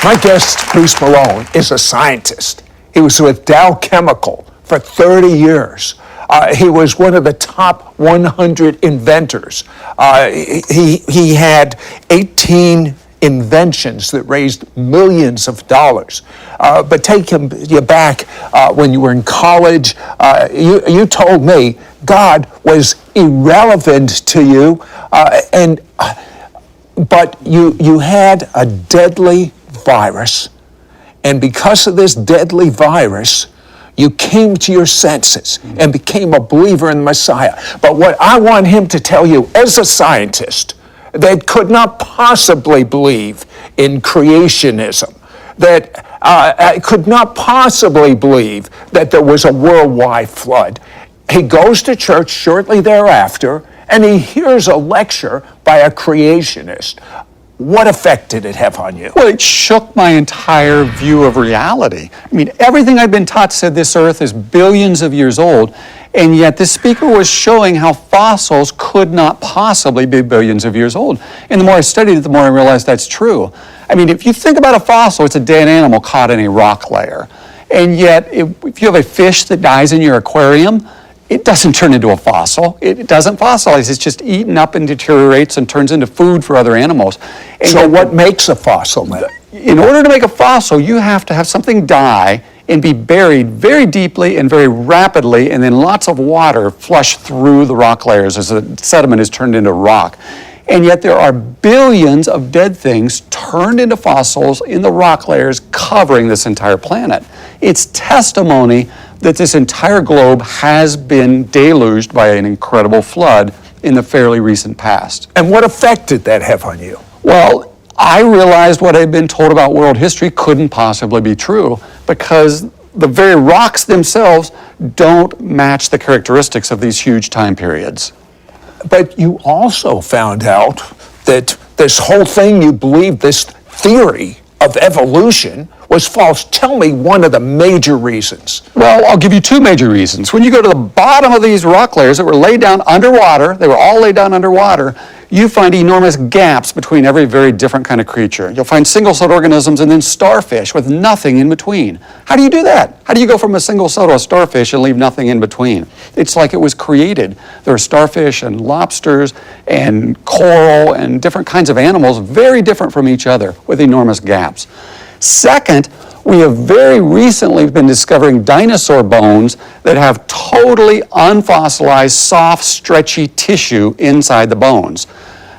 My guest, Bruce Malone, is a scientist. He was with Dow Chemical for 30 years. He was one of the top 100 inventors. He had 18 inventions that raised millions of dollars. But take you back when you were in college. You told me God was irrelevant to you, but you had a deadly virus, and because of this deadly virus, you came to your senses and became a believer in the Messiah. But what I want him to tell you as a scientist that could not possibly believe in creationism, that could not possibly believe that there was a worldwide flood, he goes to church shortly thereafter and he hears a lecture by a creationist. What effect did it have on you? Well, it shook my entire view of reality. I mean, everything I'd been taught said this earth is billions of years old, and yet this speaker was showing how fossils could not possibly be billions of years old. And the more I studied it, the more I realized that's true. I mean, if you think about a fossil, it's a dead animal caught in a rock layer. And yet, if you have a fish that dies in your aquarium, it doesn't turn into a fossil. It doesn't fossilize. It's just eaten up and deteriorates and turns into food for other animals. And so what makes a fossil then? In order to make a fossil, you have to have something die and be buried very deeply and very rapidly, and then lots of water flush through the rock layers as the sediment is turned into rock. And yet there are billions of dead things turned into fossils in the rock layers covering this entire planet. It's testimony that this entire globe has been deluged by an incredible flood in the fairly recent past. And what effect did that have on you? Well, I realized what I'd been told about world history couldn't possibly be true, because the very rocks themselves don't match the characteristics of these huge time periods. But you also found out that this whole thing you believed, this theory of evolution, was false. Tell me one of the major reasons. Well, I'll give you two major reasons. When you go to the bottom of these rock layers that were laid down underwater, they were all laid down underwater, you find enormous gaps between every very different kind of creature. You'll find single-celled organisms and then starfish with nothing in between. How do you do that? How do you go from a single cell to a starfish and leave nothing in between? It's like it was created. There are starfish and lobsters and coral and different kinds of animals, very different from each other, with enormous gaps. Second, we have very recently been discovering dinosaur bones that have totally unfossilized, soft, stretchy tissue inside the bones.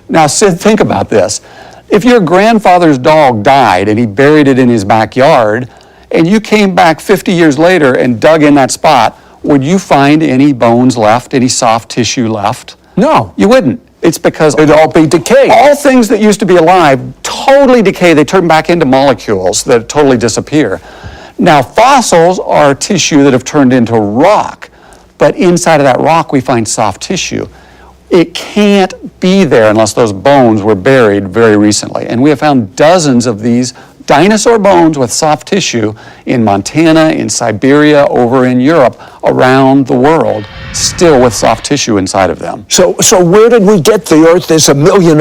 Now, Sid, think about this. If your grandfather's dog died and he buried it in his backyard, and you came back 50 years later and dug in that spot, would you find any bones left, any soft tissue left? No. You wouldn't. It's because it'd all be decayed. All things that used to be alive totally decay. They turn back into molecules that totally disappear. Now, fossils are tissue that have turned into rock, but inside of that rock we find soft tissue. It can't be there unless those bones were buried very recently. And we have found dozens of these dinosaur bones with soft tissue in Montana, in Siberia, over in Europe, around the world, still with soft tissue inside of them. So where did we get the Earth is a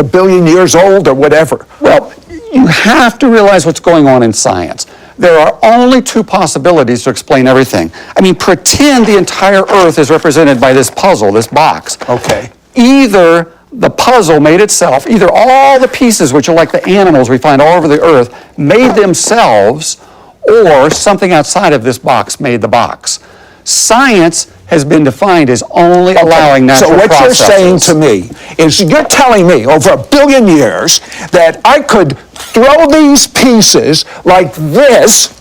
billion years old or whatever? Well, you have to realize what's going on in science. There are only two possibilities to explain everything. I mean, pretend the entire Earth is represented by this puzzle, this box. Okay. Either the puzzle made itself, either all the pieces, which are like the animals we find all over the earth, made themselves, or something outside of this box made the box. Science has been defined as only allowing natural processes. So what you're saying to me is you're telling me over 1 billion years that I could throw these pieces like this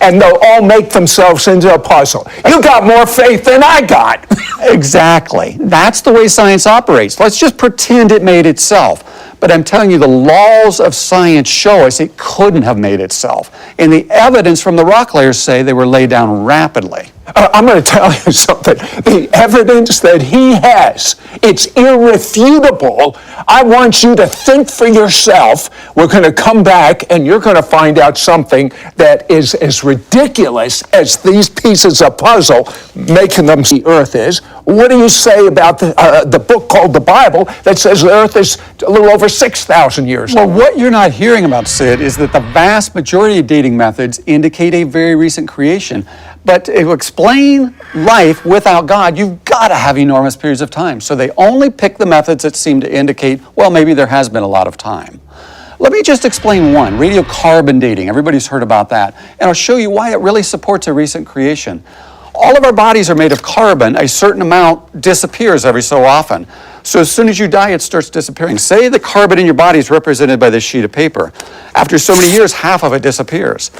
and they'll all make themselves into a puzzle. You got more faith than I got. Exactly. That's the way science operates. Let's just pretend it made itself. But I'm telling you, the laws of science show us it couldn't have made itself. And the evidence from the rock layers say they were laid down rapidly. I'm going to tell you something. The evidence that he has, it's irrefutable. I want you to think for yourself. We're going to come back and you're going to find out something that is as ridiculous as these pieces of puzzle making them the earth is. What do you say about the book called the Bible that says the earth is a little over 6,000 years Well, old. what you're not hearing about, Sid, is that the vast majority of dating methods indicate a very recent creation. But to explain life without God, you've got to have enormous periods of time. So they only pick the methods that seem to indicate, well, maybe there has been a lot of time. Let me just explain one, radiocarbon dating. Everybody's heard about that. And I'll show you why it really supports a recent creation. All of our bodies are made of carbon. A certain amount disappears every so often. So as soon as you die, it starts disappearing. Say the carbon in your body is represented by this sheet of paper. After so many years, half of it disappears.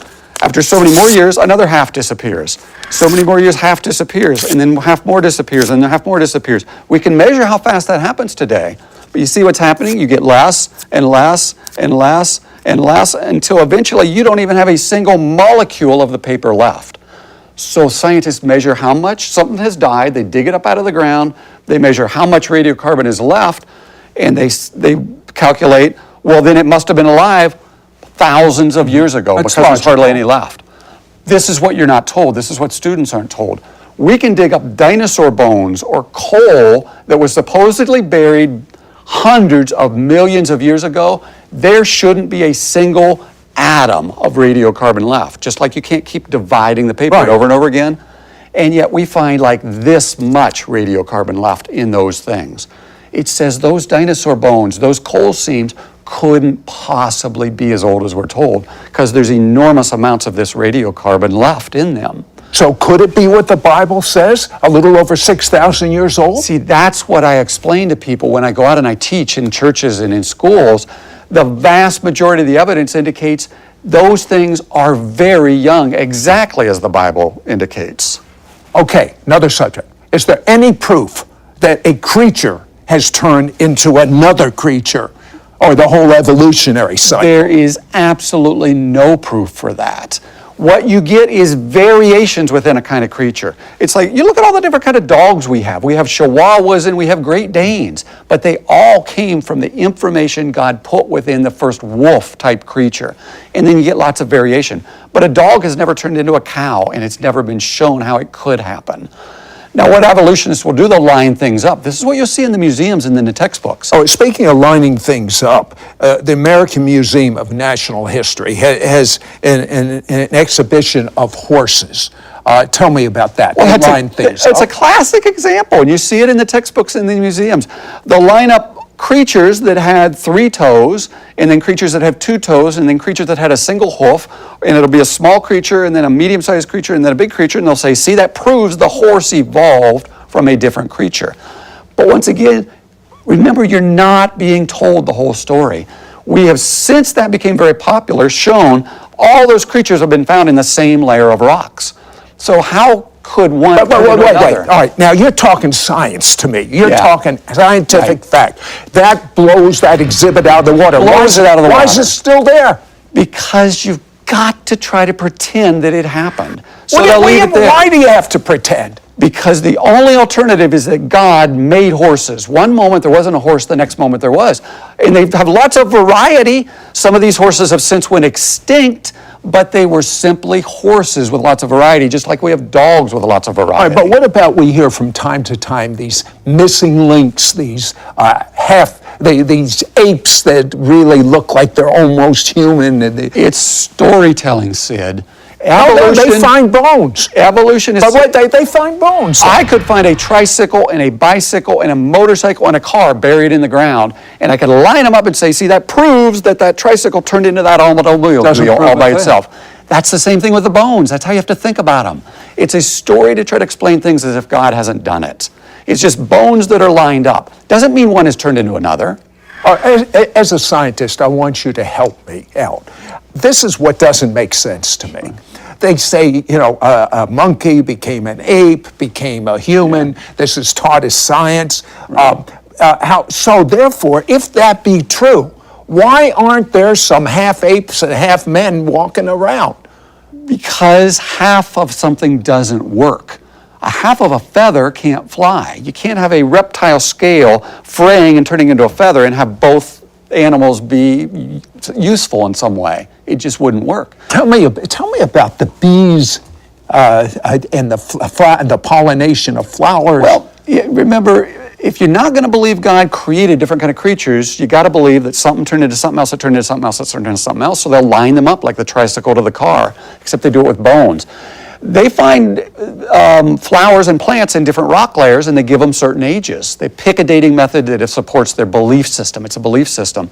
After so many more years, another half disappears. So many more years, half disappears, and then half more disappears, and then half more disappears. We can measure how fast that happens today. But you see what's happening? You get less and less and less and less until eventually you don't even have a single molecule of the paper left. So scientists measure how much something has died, they dig it up out of the ground, they measure how much radiocarbon is left, and they calculate, well, then it must have been alive thousands of years ago because there's hardly any left. This is what you're not told. This is what students aren't told. We can dig up dinosaur bones or coal that was supposedly buried hundreds of millions of years ago. There shouldn't be a single atom of radiocarbon left, just like you can't keep dividing the paper over and over again. And yet we find like this much radiocarbon left in those things. It says those dinosaur bones, those coal seams, couldn't possibly be as old as we're told because there's enormous amounts of this radiocarbon left in them. So could it be what the Bible says, a little over 6,000 years old? See, that's what I explain to people when I go out and I teach in churches and in schools. The vast majority of the evidence indicates those things are very young, exactly as the Bible indicates. Okay, another subject. Is there any proof that a creature has turned into another creature, or the whole evolutionary cycle? There is absolutely no proof for that. What you get is variations within a kind of creature. It's like, you look at all the different kind of dogs we have. We have Chihuahuas and we have Great Danes, but they all came from the information God put within the first wolf-type creature. And then you get lots of variation. But a dog has never turned into a cow, and it's never been shown how it could happen. Now, what evolutionists will do, they'll line things up. This is what you'll see in the museums and in the textbooks. Oh, speaking of lining things up, the American Museum of Natural History has an exhibition of horses. Tell me about that. Well, They line things it's up. a classic example, and you see it in the textbooks and the museums. They'll line up creatures that had 3 toes, and then creatures that have 2 toes, and then creatures that had a single hoof, and it'll be a small creature, and then a medium-sized creature, and then a big creature, and they'll say, see, that proves the horse evolved from a different creature. But once again, remember, you're not being told the whole story. We have, since that became very popular, shown all those creatures have been found in the same layer of rocks. So how could one Wait. another? All right, now you're talking science to me. You're talking scientific fact. That blows that exhibit out of the water. Blows it out of the water. Why is it still there? Because you've got to try to pretend that it happened. So Why do you have to pretend? Because the only alternative is that God made horses. One moment there wasn't a horse, the next moment there was. And they have lots of variety. Some of these horses have since went extinct, but they were simply horses with lots of variety, just like we have dogs with lots of variety. All right, but what about we hear from time to time these missing links, these these apes that really look like they're almost human? It's storytelling, Sid. They find bones. Evolution is... But they find bones. I could find a tricycle and a bicycle and a motorcycle and a car buried in the ground, and I could line them up and say, see, that proves that that tricycle turned into that automobile all by itself. That's the same thing with the bones. That's how you have to think about them. It's a story to try to explain things as if God hasn't done it. It's just bones that are lined up. Doesn't mean one has turned into another. As a scientist, I want you to help me out. This is what doesn't make sense to me. They say, a monkey became an ape, became a human. Yeah. This is taught as science. Right. So therefore, if that be true, why aren't there some half apes and half men walking around? Because half of something doesn't work. A half of a feather can't fly. You can't have a reptile scale fraying and turning into a feather and have both animals be useful in some way. It just wouldn't work. Tell me about the bees and the pollination of flowers. Well, remember, if you're not going to believe God created different kind of creatures, you got to believe that something turned into something else, that turned into something else, that turned into something else. So they'll line them up like the tricycle to the car, except they do it with bones. They find flowers and plants in different rock layers, and they give them certain ages. They pick a dating method that supports their belief system. It's a belief system.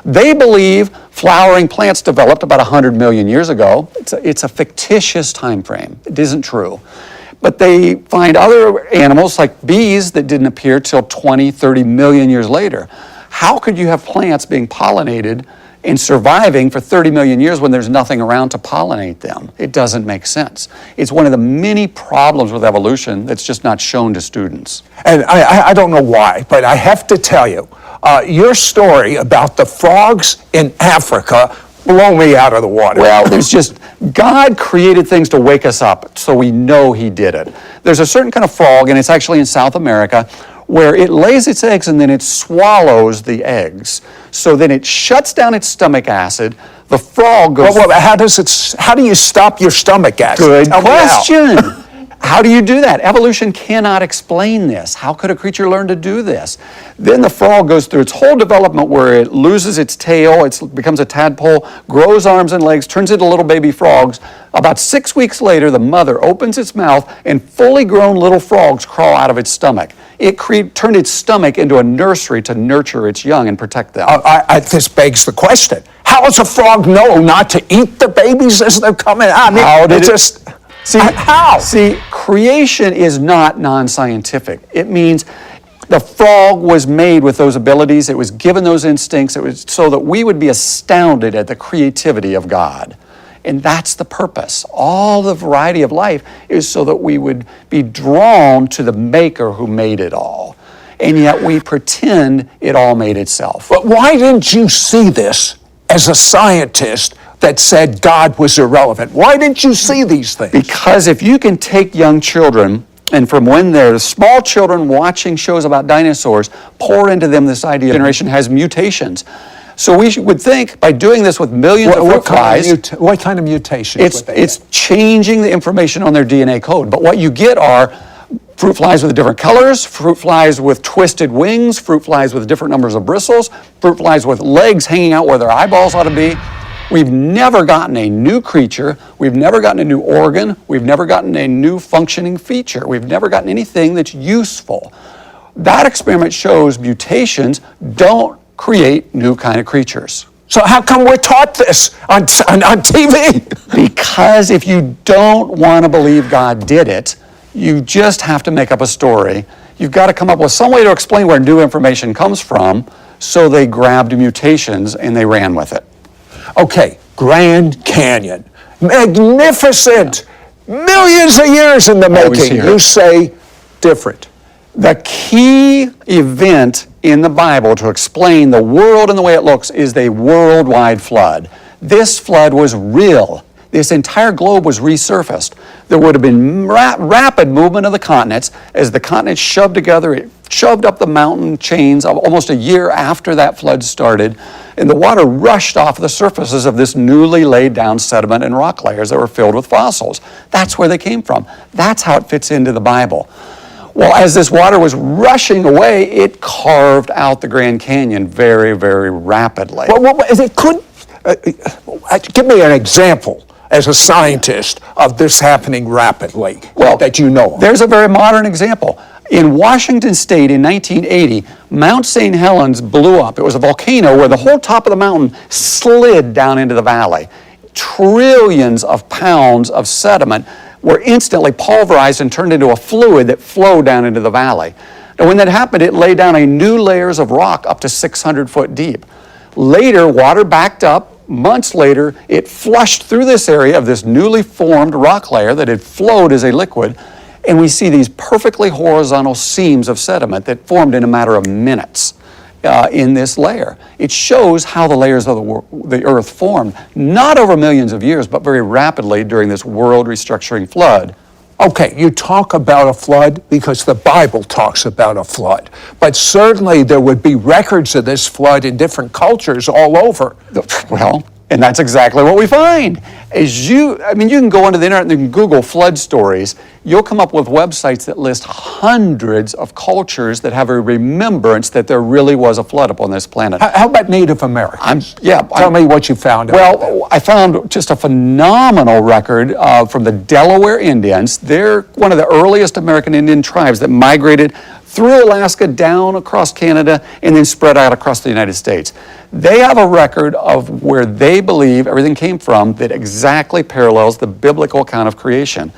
They believe flowering plants developed about 100 million years ago. It's a fictitious time frame. It isn't true. But they find other animals like bees that didn't appear till 20, 30 million years later. How could you have plants being pollinated and surviving for 30 million years when there's nothing around to pollinate them? It doesn't make sense. It's one of the many problems with evolution that's just not shown to students. And I don't know why, but I have to tell you, your story about the frogs in Africa blow me out of the water. Well, there's just, God created things to wake us up, so we know He did it. There's a certain kind of frog, and it's actually in South America, where it lays its eggs and then it swallows the eggs. So then it shuts down its stomach acid. The frog goes... Well, how do you stop your stomach acid? Good question. How do you do that? Evolution cannot explain this. How could a creature learn to do this? Then the frog goes through its whole development where it loses its tail, it becomes a tadpole, grows arms and legs, turns into little baby frogs. About 6 weeks later, the mother opens its mouth and fully grown little frogs crawl out of its stomach. It turned its stomach into a nursery to nurture its young and protect them. This begs the question. How does a frog know not to eat the babies as they're coming out? How? See, creation is not non-scientific. It means the frog was made with those abilities. It was given those instincts. It was so that we would be astounded at the creativity of God. And that's the purpose. All the variety of life is so that we would be drawn to the Maker who made it all. And yet we pretend it all made itself. But why didn't you see this as a scientist that said God was irrelevant? Why didn't you see these things? Because if you can take young children, and from when they're small children watching shows about dinosaurs, pour into them this idea generation has mutations. So we would think by doing this with millions of fruit flies... What kind of mutations? It's changing the information on their DNA code. But what you get are fruit flies with different colors, fruit flies with twisted wings, fruit flies with different numbers of bristles, fruit flies with legs hanging out where their eyeballs ought to be. We've never gotten a new creature. We've never gotten a new organ. We've never gotten a new functioning feature. We've never gotten anything that's useful. That experiment shows mutations don't create new kind of creatures. So how come we're taught this on TV? Because if you don't want to believe God did it, you just have to make up a story. You've got to come up with some way to explain where new information comes from, so they grabbed mutations and they ran with it. Okay, Grand Canyon. Magnificent. Millions of years in the making. You say different. The key event in the Bible to explain the world and the way it looks is the worldwide flood. This flood was real. This entire globe was resurfaced. There would have been rapid movement of the continents. As the continents shoved together, it shoved up the mountain chains almost a year after that flood started, and the water rushed off the surfaces of this newly laid down sediment and rock layers that were filled with fossils. That's where they came from. That's how it fits into the Bible. Well, as this water was rushing away, it carved out the Grand Canyon very, very rapidly. Well, it could, give me an example as a scientist of this happening rapidly, that you know of. There's a very modern example. In Washington State in 1980, Mount St. Helens blew up. It was a volcano where the whole top of the mountain slid down into the valley. Trillions of pounds of sediment were instantly pulverized and turned into a fluid that flowed down into the valley. And when that happened, it laid down a new layers of rock up to 600 foot deep. Later, water backed up. Months later, it flushed through this area of this newly formed rock layer that had flowed as a liquid, and we see these perfectly horizontal seams of sediment that formed in a matter of minutes in this layer. It shows how the layers of the earth formed, not over millions of years, but very rapidly during this world restructuring flood. Okay, you talk about a flood because the Bible talks about a flood. But certainly there would be records of this flood in different cultures all over. Well, And that's exactly what we find. You can go onto the internet and you can Google flood stories. You'll come up with websites that list hundreds of cultures that have a remembrance that there really was a flood upon this planet. How about Native Americans? Tell me what you found out. Well, I found just a phenomenal record from the Delaware Indians. They're one of the earliest American Indian tribes that migrated through Alaska, down across Canada, and then spread out across the United States. They have a record of where they believe everything came from that exactly parallels the biblical account of creation.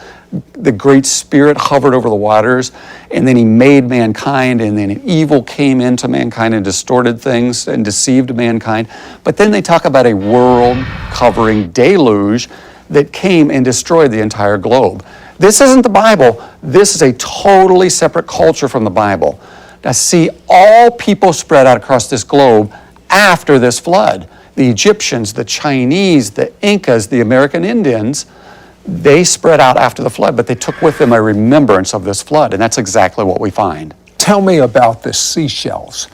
The Great Spirit hovered over the waters, and then he made mankind, and then evil came into mankind and distorted things and deceived mankind. But then they talk about a world-covering deluge that came and destroyed the entire globe. This isn't the Bible. This is a totally separate culture from the Bible. Now see, all people spread out across this globe after this flood. The Egyptians, the Chinese, the Incas, the American Indians, they spread out after the flood, but they took with them a remembrance of this flood, and that's exactly what we find. Tell me about the seashells.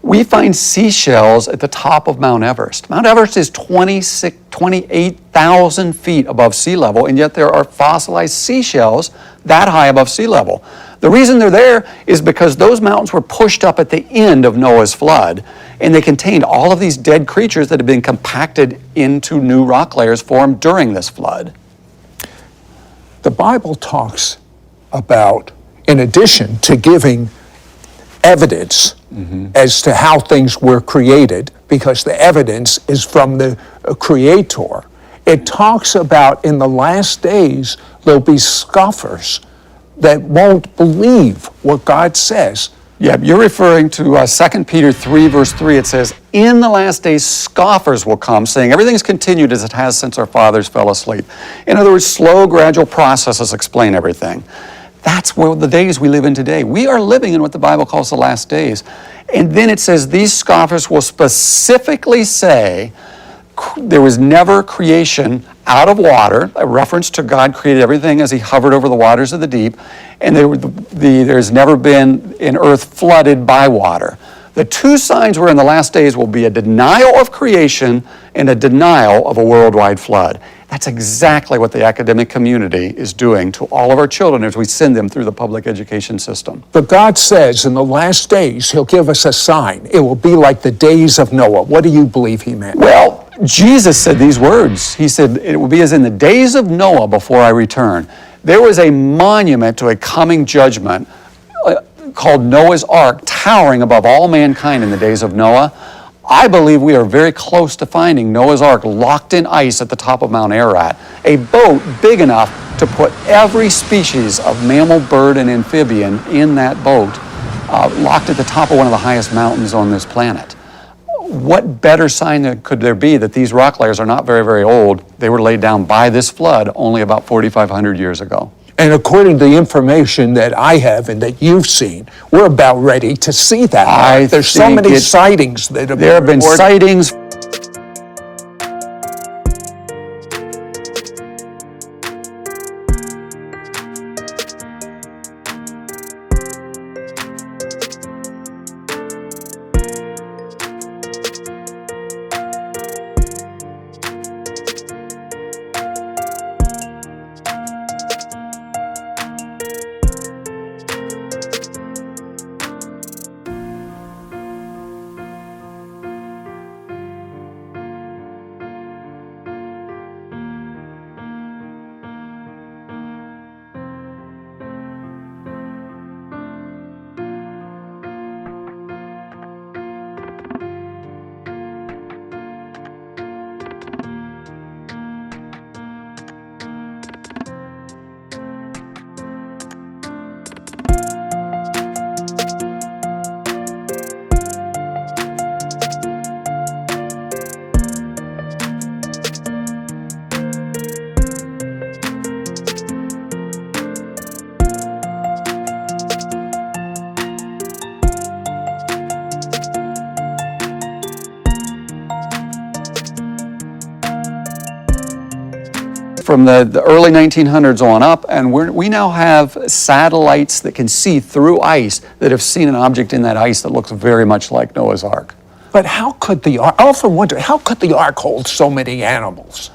We find seashells at the top of Mount Everest. Mount Everest is 28,000 feet above sea level, and yet there are fossilized seashells that high above sea level. The reason they're there is because those mountains were pushed up at the end of Noah's flood, and they contained all of these dead creatures that had been compacted into new rock layers formed during this flood. The Bible talks about, in addition to giving evidence as to how things were created, because the evidence is from the Creator. It talks about in the last days there'll be scoffers that won't believe what God says. Yeah, you're referring to 2 Peter 3, verse 3. It says, "In the last days scoffers will come, saying everything's continued as it has since our fathers fell asleep." In other words, slow, gradual processes explain everything. That's where the days we live in today. We are living in what the Bible calls the last days. And then it says these scoffers will specifically say there was never creation out of water, a reference to God created everything as he hovered over the waters of the deep, and there's never been an earth flooded by water. The two signs we're in the last days will be a denial of creation and a denial of a worldwide flood. That's exactly what the academic community is doing to all of our children as we send them through the public education system. But God says in the last days, he'll give us a sign. It will be like the days of Noah. What do you believe he meant? Well, Jesus said these words. He said, it will be as in the days of Noah before I return. There was a monument to a coming judgment called Noah's Ark, towering above all mankind in the days of Noah. I believe we are very close to finding Noah's Ark locked in ice at the top of Mount Ararat, a boat big enough to put every species of mammal, bird, and amphibian in that boat, locked at the top of one of the highest mountains on this planet. What better sign could there be that these rock layers are not very, very old? They were laid down by this flood only about 4,500 years ago. And according to the information that I have and that you've seen, we're about ready to see that. There's so many sightings that have been There have been sightings. From the early 1900s on up, and we now have satellites that can see through ice that have seen an object in that ice that looks very much like Noah's Ark. But how could the ark, I often wonder, how could the ark hold so many animals?